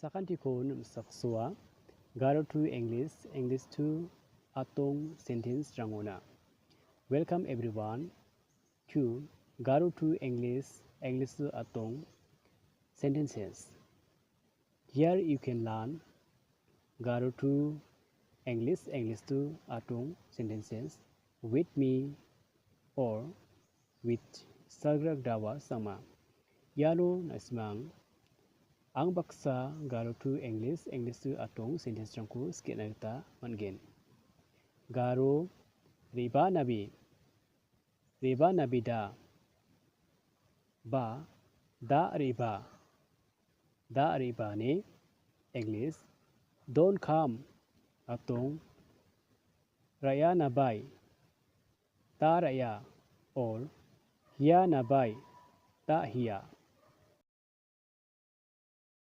Sakantikon saksua Garo to English to Atong sentence Rangona. Welcome everyone to Garo to English to Atong sentences. Here you can learn Garo to English to Atong sentences with me or with Sargrak Dawa Sama. Yalo Nasmang Ang baksa Garo to English to Atong sentence rangku skit nagta mangen. Garo riba nabi da ba da riba ne English don't come Atong raya nabai ta raya or hiya nabai ta hiya.